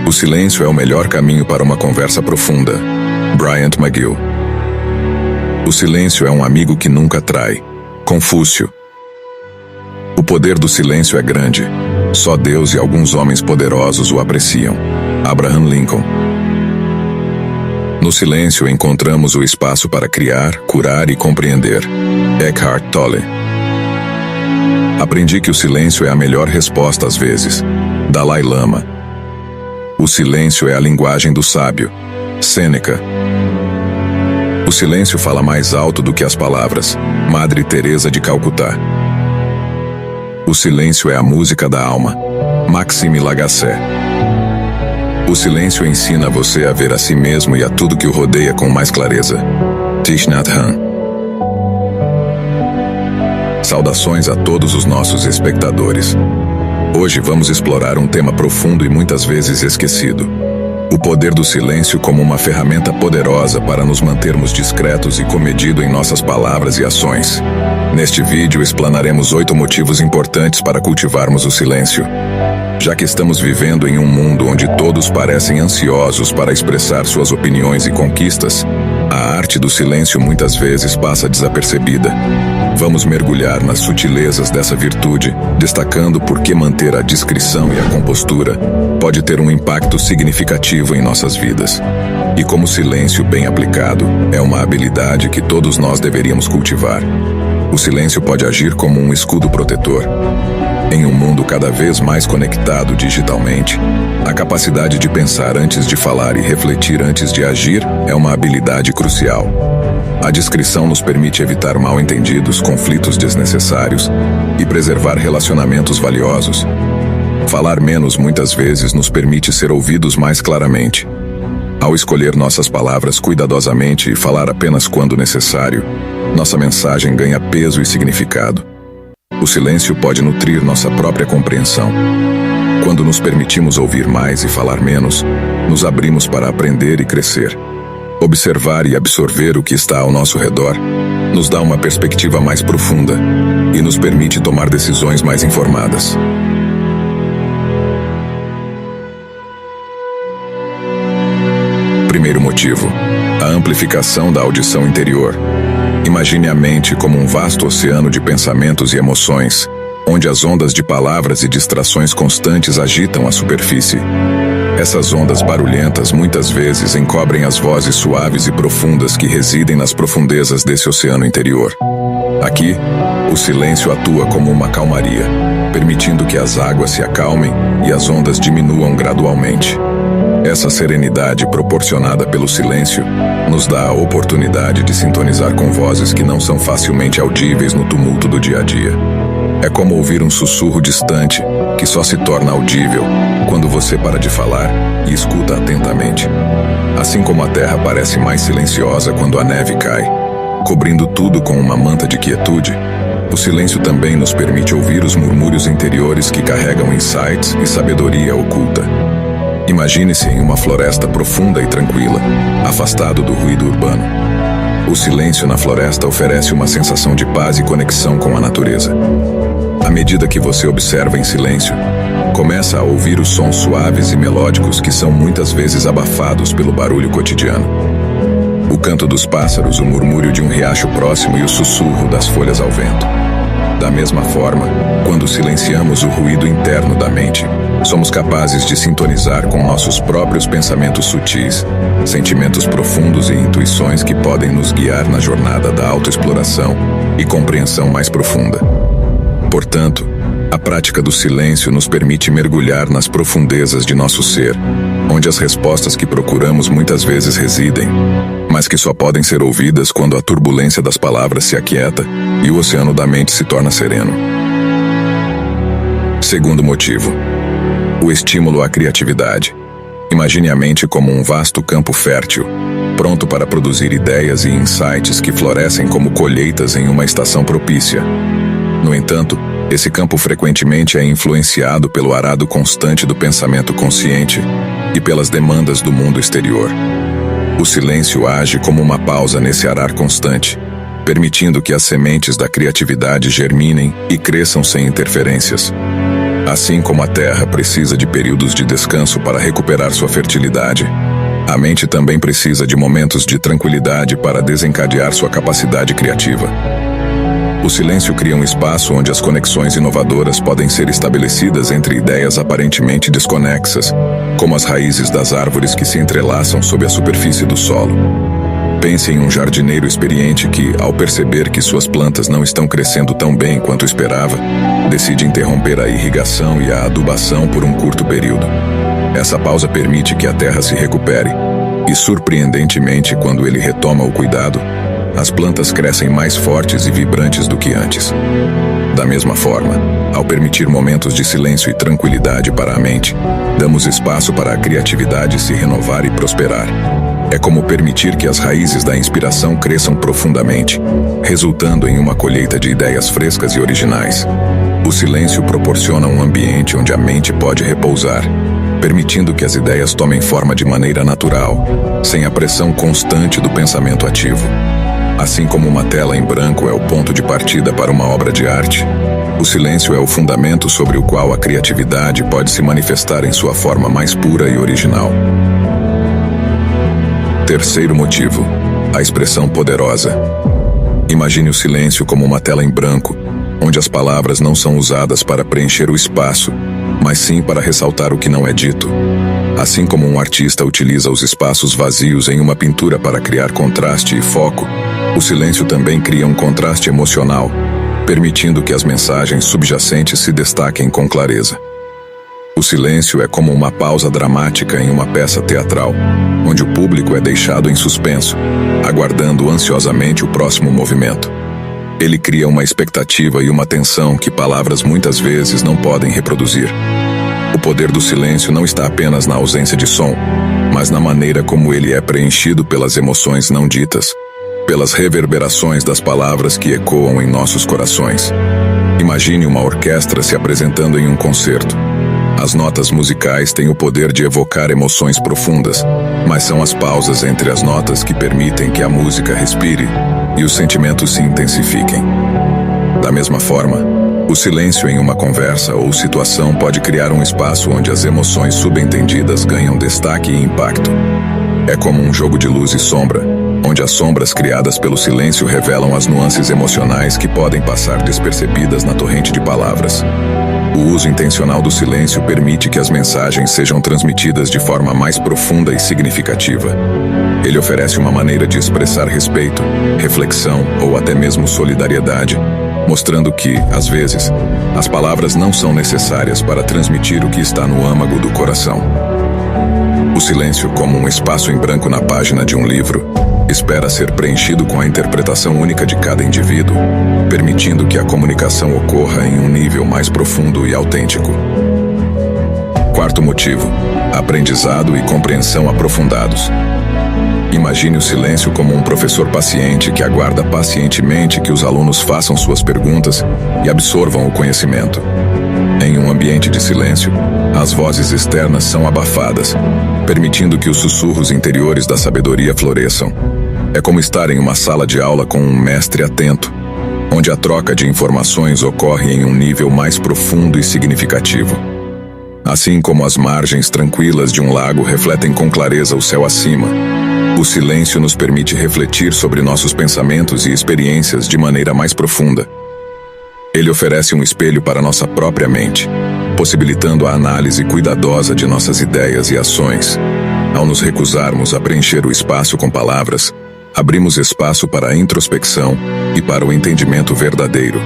O silêncio é o melhor caminho para uma conversa profunda. Bryant McGill. O silêncio é um amigo que nunca trai. Confúcio. O poder do silêncio é grande. Só Deus e alguns homens poderosos o apreciam. Abraham Lincoln. No silêncio encontramos o espaço para criar, curar e compreender. Eckhart Tolle. Aprendi que o silêncio é a melhor resposta às vezes. Dalai Lama. O silêncio é a linguagem do sábio. Sêneca. O silêncio fala mais alto do que as palavras. Madre Teresa de Calcutá. O silêncio é a música da alma. Maxime Lagacé. O silêncio ensina você a ver a si mesmo e a tudo que o rodeia com mais clareza. Thich Nhat Hanh. Saudações a todos os nossos espectadores. Hoje vamos explorar um tema profundo e muitas vezes esquecido. O poder do silêncio como uma ferramenta poderosa para nos mantermos discretos e comedido em nossas palavras e ações. Neste vídeo explanaremos 8 motivos importantes para cultivarmos o silêncio. Já que estamos vivendo em um mundo onde todos parecem ansiosos para expressar suas opiniões e conquistas, a arte do silêncio muitas vezes passa desapercebida. Vamos mergulhar nas sutilezas dessa virtude, destacando por que manter a discrição e a compostura pode ter um impacto significativo em nossas vidas. E como o silêncio bem aplicado é uma habilidade que todos nós deveríamos cultivar. O silêncio pode agir como um escudo protetor. Em um mundo cada vez mais conectado digitalmente, a capacidade de pensar antes de falar e refletir antes de agir é uma habilidade crucial. A discrição nos permite evitar mal-entendidos, conflitos desnecessários e preservar relacionamentos valiosos. Falar menos muitas vezes nos permite ser ouvidos mais claramente. Ao escolher nossas palavras cuidadosamente e falar apenas quando necessário, nossa mensagem ganha peso e significado. O silêncio pode nutrir nossa própria compreensão. Quando nos permitimos ouvir mais e falar menos, nos abrimos para aprender e crescer. Observar e absorver o que está ao nosso redor nos dá uma perspectiva mais profunda e nos permite tomar decisões mais informadas. Primeiro motivo: a amplificação da audição interior. Imagine a mente como um vasto oceano de pensamentos e emoções, onde as ondas de palavras e distrações constantes agitam a superfície. Essas ondas barulhentas muitas vezes encobrem as vozes suaves e profundas que residem nas profundezas desse oceano interior. Aqui, o silêncio atua como uma calmaria, permitindo que as águas se acalmem e as ondas diminuam gradualmente. Essa serenidade proporcionada pelo silêncio nos dá a oportunidade de sintonizar com vozes que não são facilmente audíveis no tumulto do dia a dia. É como ouvir um sussurro distante que só se torna audível quando você para de falar e escuta atentamente. Assim como a terra parece mais silenciosa quando a neve cai, cobrindo tudo com uma manta de quietude, o silêncio também nos permite ouvir os murmúrios interiores que carregam insights e sabedoria oculta. Imagine-se em uma floresta profunda e tranquila, afastado do ruído urbano. O silêncio na floresta oferece uma sensação de paz e conexão com a natureza. À medida que você observa em silêncio, começa a ouvir os sons suaves e melódicos que são muitas vezes abafados pelo barulho cotidiano. O canto dos pássaros, o murmúrio de um riacho próximo e o sussurro das folhas ao vento. Da mesma forma, quando silenciamos o ruído interno da mente, somos capazes de sintonizar com nossos próprios pensamentos sutis, sentimentos profundos e intuições que podem nos guiar na jornada da autoexploração e compreensão mais profunda. Portanto, a prática do silêncio nos permite mergulhar nas profundezas de nosso ser, onde as respostas que procuramos muitas vezes residem, mas que só podem ser ouvidas quando a turbulência das palavras se aquieta e o oceano da mente se torna sereno. Segundo motivo: o estímulo à criatividade. Imagine a mente como um vasto campo fértil, pronto para produzir ideias e insights que florescem como colheitas em uma estação propícia. No entanto, esse campo frequentemente é influenciado pelo arado constante do pensamento consciente e pelas demandas do mundo exterior. O silêncio age como uma pausa nesse arar constante, permitindo que as sementes da criatividade germinem e cresçam sem interferências. Assim como a terra precisa de períodos de descanso para recuperar sua fertilidade, a mente também precisa de momentos de tranquilidade para desencadear sua capacidade criativa. O silêncio cria um espaço onde as conexões inovadoras podem ser estabelecidas entre ideias aparentemente desconexas, como as raízes das árvores que se entrelaçam sob a superfície do solo. Pense em um jardineiro experiente que, ao perceber que suas plantas não estão crescendo tão bem quanto esperava, decide interromper a irrigação e a adubação por um curto período. Essa pausa permite que a terra se recupere, e surpreendentemente, quando ele retoma o cuidado, as plantas crescem mais fortes e vibrantes do que antes. Da mesma forma, ao permitir momentos de silêncio e tranquilidade para a mente, damos espaço para a criatividade se renovar e prosperar. É como permitir que as raízes da inspiração cresçam profundamente, resultando em uma colheita de ideias frescas e originais. O silêncio proporciona um ambiente onde a mente pode repousar, permitindo que as ideias tomem forma de maneira natural, sem a pressão constante do pensamento ativo. Assim como uma tela em branco é o ponto de partida para uma obra de arte, o silêncio é o fundamento sobre o qual a criatividade pode se manifestar em sua forma mais pura e original. Terceiro motivo: a expressão poderosa. Imagine o silêncio como uma tela em branco, onde as palavras não são usadas para preencher o espaço, mas sim para ressaltar o que não é dito. Assim como um artista utiliza os espaços vazios em uma pintura para criar contraste e foco, o silêncio também cria um contraste emocional, permitindo que as mensagens subjacentes se destaquem com clareza. O silêncio é como uma pausa dramática em uma peça teatral, onde o público é deixado em suspenso, aguardando ansiosamente o próximo movimento. Ele cria uma expectativa e uma tensão que palavras muitas vezes não podem reproduzir. O poder do silêncio não está apenas na ausência de som, mas na maneira como ele é preenchido pelas emoções não ditas, pelas reverberações das palavras que ecoam em nossos corações. Imagine uma orquestra se apresentando em um concerto. As notas musicais têm o poder de evocar emoções profundas, mas são as pausas entre as notas que permitem que a música respire e os sentimentos se intensifiquem. Da mesma forma, o silêncio em uma conversa ou situação pode criar um espaço onde as emoções subentendidas ganham destaque e impacto. É como um jogo de luz e sombra, onde as sombras criadas pelo silêncio revelam as nuances emocionais que podem passar despercebidas na torrente de palavras. O uso intencional do silêncio permite que as mensagens sejam transmitidas de forma mais profunda e significativa. Ele oferece uma maneira de expressar respeito, reflexão ou até mesmo solidariedade, mostrando que, às vezes, as palavras não são necessárias para transmitir o que está no âmago do coração. O silêncio, como um espaço em branco na página de um livro, espera ser preenchido com a interpretação única de cada indivíduo, permitindo que a comunicação ocorra em um nível mais profundo e autêntico. Quarto motivo: aprendizado e compreensão aprofundados. Imagine o silêncio como um professor paciente que aguarda pacientemente que os alunos façam suas perguntas e absorvam o conhecimento. Em um ambiente de silêncio, as vozes externas são abafadas, permitindo que os sussurros interiores da sabedoria floresçam. É como estar em uma sala de aula com um mestre atento, onde a troca de informações ocorre em um nível mais profundo e significativo. Assim como as margens tranquilas de um lago refletem com clareza o céu acima, o silêncio nos permite refletir sobre nossos pensamentos e experiências de maneira mais profunda. Ele oferece um espelho para nossa própria mente, possibilitando a análise cuidadosa de nossas ideias e ações. Ao nos recusarmos a preencher o espaço com palavras, abrimos espaço para a introspecção e para o entendimento verdadeiro.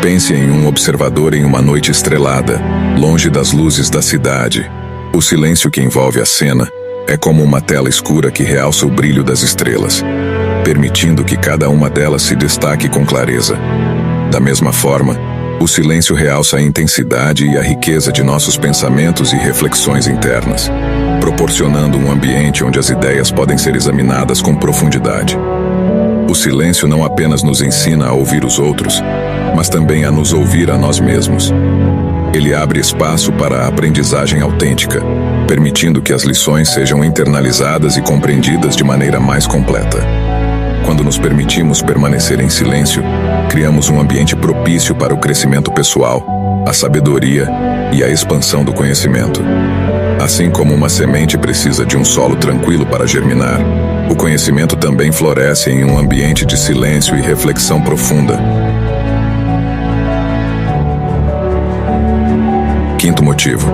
Pense em um observador em uma noite estrelada, longe das luzes da cidade. O silêncio que envolve a cena é como uma tela escura que realça o brilho das estrelas, permitindo que cada uma delas se destaque com clareza. Da mesma forma, o silêncio realça a intensidade e a riqueza de nossos pensamentos e reflexões internas, proporcionando um ambiente onde as ideias podem ser examinadas com profundidade. O silêncio não apenas nos ensina a ouvir os outros, mas também a nos ouvir a nós mesmos. Ele abre espaço para a aprendizagem autêntica, permitindo que as lições sejam internalizadas e compreendidas de maneira mais completa. Quando nos permitimos permanecer em silêncio, criamos um ambiente propício para o crescimento pessoal, a sabedoria e a expansão do conhecimento. Assim como uma semente precisa de um solo tranquilo para germinar, o conhecimento também floresce em um ambiente de silêncio e reflexão profunda. Quinto motivo: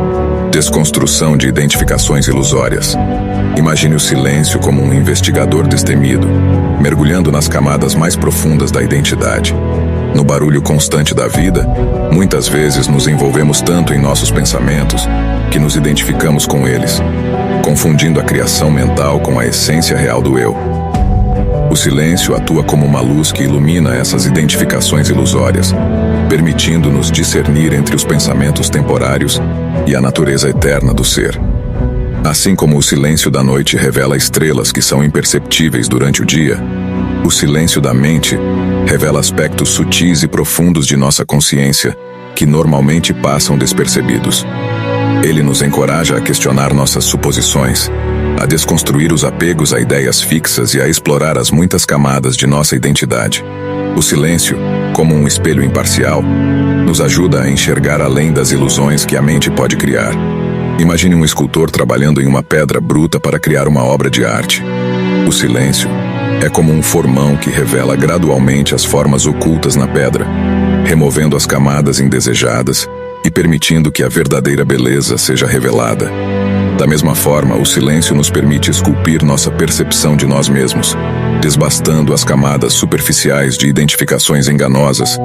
desconstrução de identificações ilusórias. Imagine o silêncio como um investigador destemido, mergulhando nas camadas mais profundas da identidade. No barulho constante da vida, muitas vezes nos envolvemos tanto em nossos pensamentos que nos identificamos com eles, confundindo a criação mental com a essência real do eu. O silêncio atua como uma luz que ilumina essas identificações ilusórias, permitindo-nos discernir entre os pensamentos temporários e a natureza eterna do ser. Assim como o silêncio da noite revela estrelas que são imperceptíveis durante o dia, o silêncio da mente revela aspectos sutis e profundos de nossa consciência que normalmente passam despercebidos. Ele nos encoraja a questionar nossas suposições, a desconstruir os apegos a ideias fixas e a explorar as muitas camadas de nossa identidade. O silêncio, como um espelho imparcial, nos ajuda a enxergar além das ilusões que a mente pode criar. Imagine um escultor trabalhando em uma pedra bruta para criar uma obra de arte. O silêncio é como um formão que revela gradualmente as formas ocultas na pedra, removendo as camadas indesejadas e permitindo que a verdadeira beleza seja revelada. Da mesma forma, o silêncio nos permite esculpir nossa percepção de nós mesmos, desbastando as camadas superficiais de identificações enganosas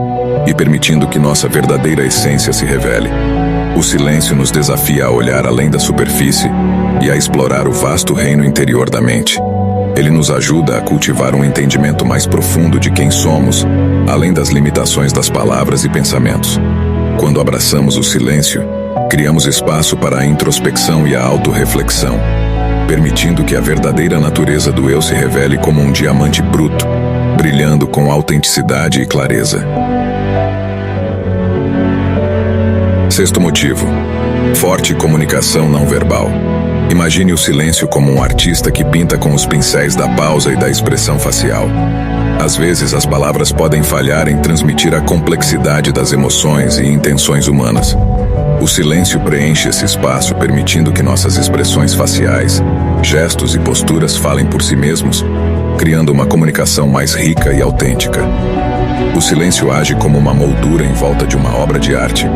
e permitindo que nossa verdadeira essência se revele. O silêncio nos desafia a olhar além da superfície e a explorar o vasto reino interior da mente. Ele nos ajuda a cultivar um entendimento mais profundo de quem somos, além das limitações das palavras e pensamentos. Quando abraçamos o silêncio, criamos espaço para a introspecção e a autorreflexão, permitindo que a verdadeira natureza do eu se revele como um diamante bruto, brilhando com autenticidade e clareza. Sexto motivo: forte comunicação não verbal. Imagine o silêncio como um artista que pinta com os pincéis da pausa e da expressão facial. Às vezes, as palavras podem falhar em transmitir a complexidade das emoções e intenções humanas. O silêncio preenche esse espaço, permitindo que nossas expressões faciais, gestos e posturas falem por si mesmos, criando uma comunicação mais rica e autêntica. O silêncio age como uma moldura em volta de uma obra de arte,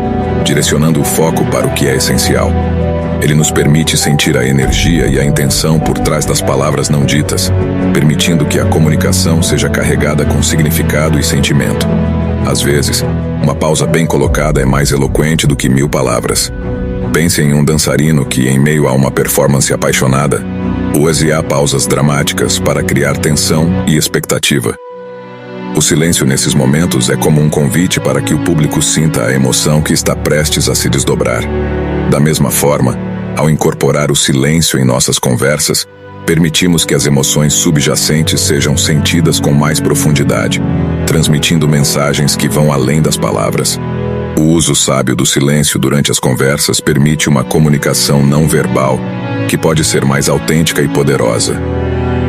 direcionando o foco para o que é essencial. Ele nos permite sentir a energia e a intenção por trás das palavras não ditas, permitindo que a comunicação seja carregada com significado e sentimento. Às vezes, uma pausa bem colocada é mais eloquente do que 1000 palavras. Pense em um dançarino que, em meio a uma performance apaixonada, usa pausas dramáticas para criar tensão e expectativa. O silêncio nesses momentos é como um convite para que o público sinta a emoção que está prestes a se desdobrar. Da mesma forma, ao incorporar o silêncio em nossas conversas, permitimos que as emoções subjacentes sejam sentidas com mais profundidade, transmitindo mensagens que vão além das palavras. O uso sábio do silêncio durante as conversas permite uma comunicação não verbal que pode ser mais autêntica e poderosa.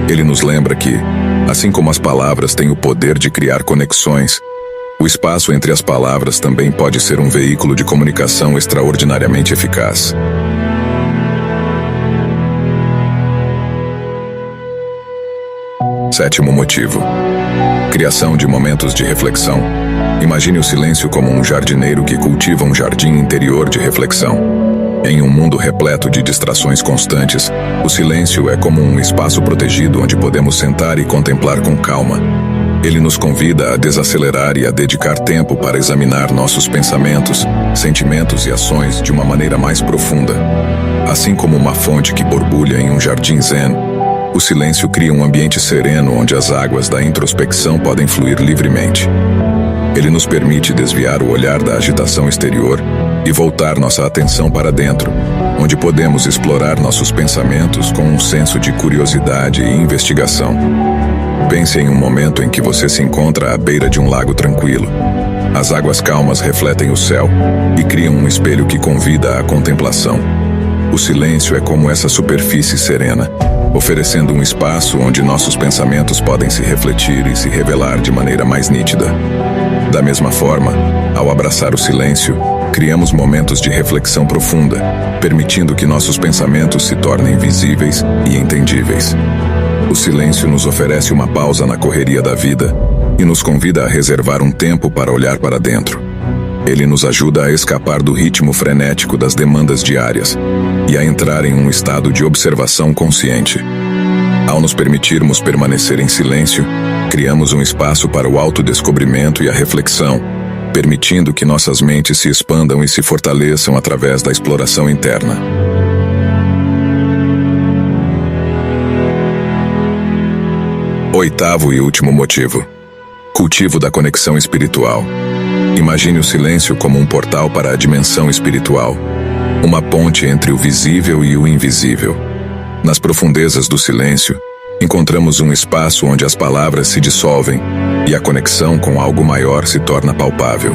Ele nos lembra que, assim como as palavras têm o poder de criar conexões, o espaço entre as palavras também pode ser um veículo de comunicação extraordinariamente eficaz. Sétimo motivo: criação de momentos de reflexão. Imagine o silêncio como um jardineiro que cultiva um jardim interior de reflexão. Em um mundo repleto de distrações constantes, o silêncio é como um espaço protegido onde podemos sentar e contemplar com calma. Ele nos convida a desacelerar e a dedicar tempo para examinar nossos pensamentos, sentimentos e ações de uma maneira mais profunda. Assim como uma fonte que borbulha em um jardim zen, o silêncio cria um ambiente sereno onde as águas da introspecção podem fluir livremente. Ele nos permite desviar o olhar da agitação exterior e voltar nossa atenção para dentro, onde podemos explorar nossos pensamentos com um senso de curiosidade e investigação. Pense em um momento em que você se encontra à beira de um lago tranquilo. As águas calmas refletem o céu e criam um espelho que convida à contemplação. O silêncio é como essa superfície serena, oferecendo um espaço onde nossos pensamentos podem se refletir e se revelar de maneira mais nítida. Da mesma forma, ao abraçar o silêncio, criamos momentos de reflexão profunda, permitindo que nossos pensamentos se tornem visíveis e entendíveis. O silêncio nos oferece uma pausa na correria da vida e nos convida a reservar um tempo para olhar para dentro. Ele nos ajuda a escapar do ritmo frenético das demandas diárias e a entrar em um estado de observação consciente. Ao nos permitirmos permanecer em silêncio, criamos um espaço para o autodescobrimento e a reflexão, permitindo que nossas mentes se expandam e se fortaleçam através da exploração interna. Oitavo e último motivo: cultivo da conexão espiritual. Imagine o silêncio como um portal para a dimensão espiritual, uma ponte entre o visível e o invisível. Nas profundezas do silêncio, encontramos um espaço onde as palavras se dissolvem e a conexão com algo maior se torna palpável.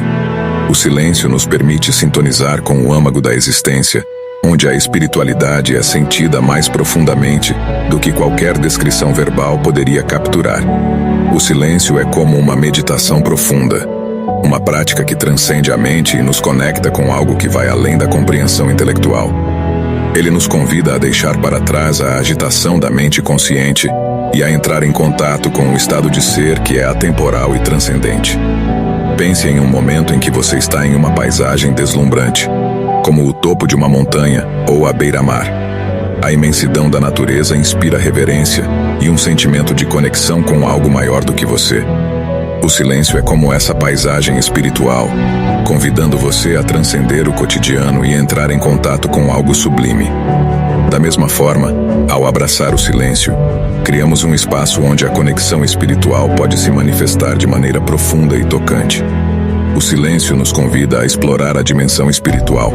O silêncio nos permite sintonizar com o âmago da existência, onde a espiritualidade é sentida mais profundamente do que qualquer descrição verbal poderia capturar. O silêncio é como uma meditação profunda, uma prática que transcende a mente e nos conecta com algo que vai além da compreensão intelectual. Ele nos convida a deixar para trás a agitação da mente consciente e a entrar em contato com um estado de ser que é atemporal e transcendente. Pense em um momento em que você está em uma paisagem deslumbrante, como o topo de uma montanha ou a beira-mar. A imensidão da natureza inspira reverência e um sentimento de conexão com algo maior do que você. O silêncio é como essa paisagem espiritual, convidando você a transcender o cotidiano e entrar em contato com algo sublime. Da mesma forma, ao abraçar o silêncio, criamos um espaço onde a conexão espiritual pode se manifestar de maneira profunda e tocante. O silêncio nos convida a explorar a dimensão espiritual,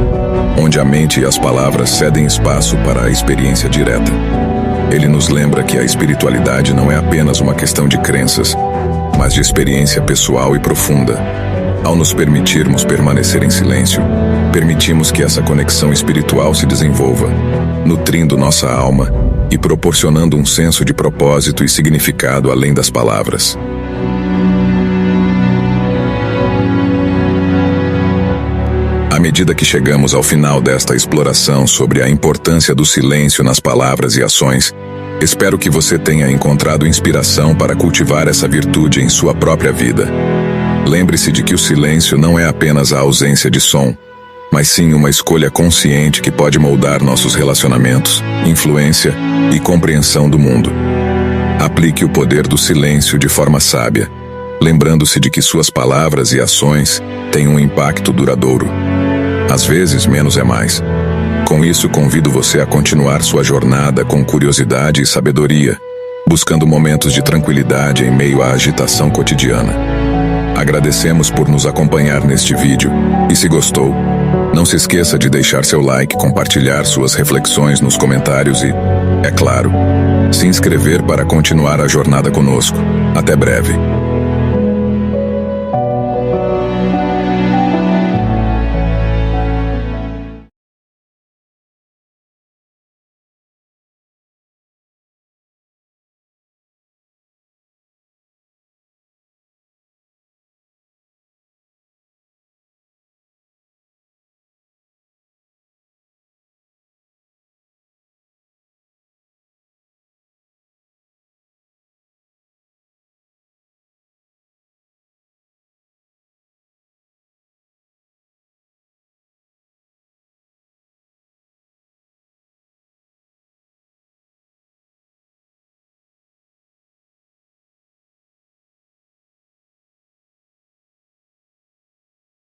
onde a mente e as palavras cedem espaço para a experiência direta. Ele nos lembra que a espiritualidade não é apenas uma questão de crenças, mas de experiência pessoal e profunda. Ao nos permitirmos permanecer em silêncio, permitimos que essa conexão espiritual se desenvolva, nutrindo nossa alma e proporcionando um senso de propósito e significado além das palavras. À medida que chegamos ao final desta exploração sobre a importância do silêncio nas palavras e ações, espero que você tenha encontrado inspiração para cultivar essa virtude em sua própria vida. Lembre-se de que o silêncio não é apenas a ausência de som, mas sim uma escolha consciente que pode moldar nossos relacionamentos, influência e compreensão do mundo. Aplique o poder do silêncio de forma sábia, lembrando-se de que suas palavras e ações têm um impacto duradouro. Às vezes, menos é mais. Com isso, convido você a continuar sua jornada com curiosidade e sabedoria, buscando momentos de tranquilidade em meio à agitação cotidiana. Agradecemos por nos acompanhar neste vídeo, e se gostou, não se esqueça de deixar seu like, compartilhar suas reflexões nos comentários e, é claro, se inscrever para continuar a jornada conosco. Até breve.